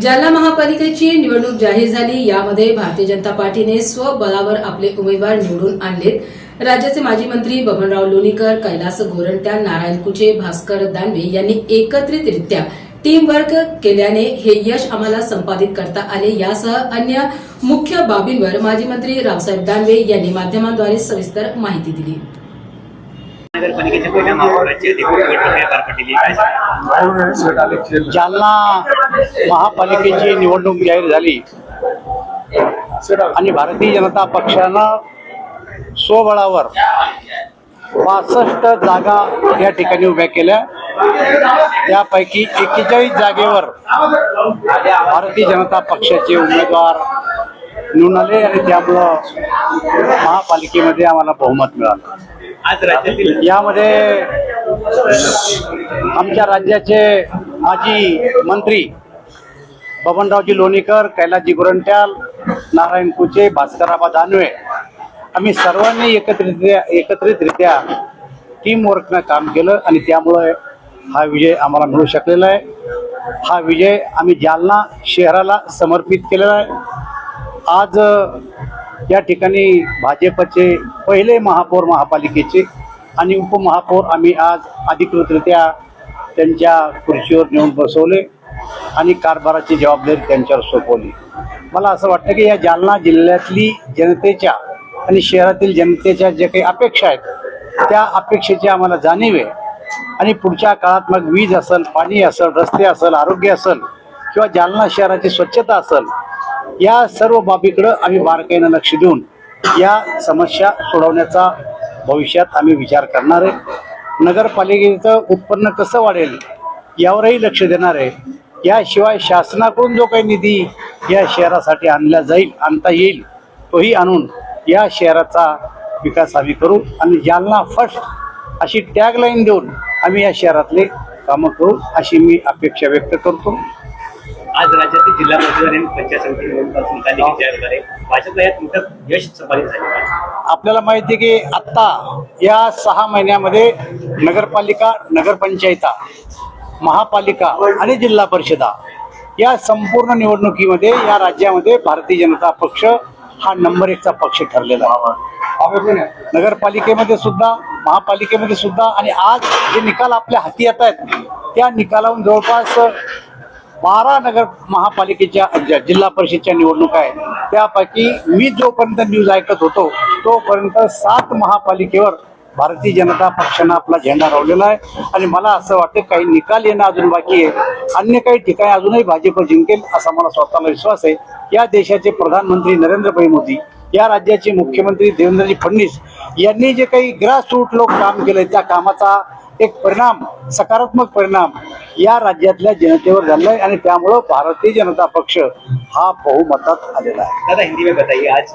जालना महापालिकेची निवडणूक जाहीर झाली। यामध्ये भारतीय जनता पार्टीने स्वबळावर आपले उमेदवार निवडून आणलेत। राज्याचे माजी मंत्री बबनराव लोणीकर, कैलास गोरंट्याल, नारायण कुचे, भास्कर दानवे यांनी एकत्रितरित्या टीम वर्क केल्याने हे यश आम्हाला संपादित करता आले। यासह अन्य मुख्य बाबींवर माजी मंत्री रावसाहेब दानवे यांनी माध्यमांद्वारे सविस्तर माहिती दिली। नगरपालिकेच्या पहिल्या महापौराची निवडणूक पार पडलेली आहे। जालना महापालिकेची निवडणूक जाहीर झाली आणि भारतीय जनता पक्षानं स्वबळावर 65 जागा या ठिकाणी उभ्या केल्या। त्यापैकी 41 जागेवर भारतीय जनता पक्षाचे उमेदवार निवडून आले आणि त्यामुळं महापालिकेमध्ये आम्हाला बहुमत मिळालं। आज राज्यातील यामध्ये आमच्या राज्याचे माजी मंत्री बबनरावजी लोणीकर, कैलासजी गोरंट्याल, नारायण कुचे, भास्करराव दानवे आम्ही सर्वांनी एकत्रितरित्या टीम वर्कनं काम केलं आणि त्यामुळे हा विजय आम्हाला मिळू शकलेला आहे। हा विजय आम्ही जालना शहराला समर्पित केलेला आहे। आज या ठिकाणी भाजपचे पहिले महापौर महापालिकेचे आणि उपमहापौर आम्ही आज अधिकृतरित्या त्यांच्या खुर्चीवर नेऊन बसवले आणि कारभाराची जबाबदारी त्यांच्यावर सोपवली। मला असं वाटतं की या जालना जिल्ह्यातली जनतेच्या आणि शहरातील जनतेच्या जे काही अपेक्षा आहेत त्या अपेक्षेची आम्हाला जाणीव आहे आणि पुढच्या काळात मग वीज असेल, पाणी असेल, रस्ते असेल, आरोग्य असेल किंवा जालना शहराची स्वच्छता असेल, या सर्व बाबीकडे आम्ही बारकाईनं लक्ष देऊन या समस्या सोडवण्याचा भविष्यात आम्ही विचार करणार आहे। नगरपालिकेचं उत्पन्न कसं वाढेल यावरही लक्ष देणार आहे। याशिवाय शासनाकडून जो काही निधी या शहरासाठी आणता येईल तोही आणून या शहराचा विकास आम्ही करू आणि जालना फर्स्ट अशी टॅगलाईन देऊन आम्ही या शहरातले कामं करू अशी मी अपेक्षा व्यक्त करतो। आज राज्यातील जिल्हा परिषद आणि पंचायत समिती निवडणुकांचा निकाल जाहीर झाले। भाजपला यात मोठं यश संपादित झाले आहे। आपल्याला माहिती आहे की आत्ता या 6 महिन्यामध्ये नगरपालिका, नगरपंचायता, महापालिका आणि जिल्हा परिषदा या संपूर्ण निवडणुकीमध्ये या राज्यामध्ये भारतीय जनता पक्ष हा नंबर 1चा पक्ष ठरलेला आहे। नगरपालिकेमध्ये सुद्धा, महापालिकेमध्ये सुद्धा आणि आज जे निकाल आपल्या हाती येत आहेत त्या निकालावरून जवळपास 12 नगर महापालिकेच्या जिल्हा परिषदच्या निवडणुका आहेत। त्यापैकी मी जोपर्यंत न्यूज ऐकत होतो तोपर्यंत 7 महापालिकेवर भारतीय जनता पक्षानं आपला झेंडा रोवलेला आहे आणि मला असं वाटतं काही निकाल येणं अजून बाकी आहे। अन्य काही ठिकाणी अजूनही भाजप जिंकेल असा मला स्वतःला विश्वास आहे। या देशाचे प्रधानमंत्री नरेंद्रभाई मोदी, या राज्याचे मुख्यमंत्री देवेंद्रजी फडणवीस यांनी जे काही ग्रासरूट लोक काम केलंय त्या कामाचा एक परिणाम, सकारात्मक परिणाम या राज्यातल्या जनतेवर झालाय आणि त्यामुळं भारतीय जनता पक्ष हा बहुमतात आलेला आहे। दादा, हिंदी में बताइए आज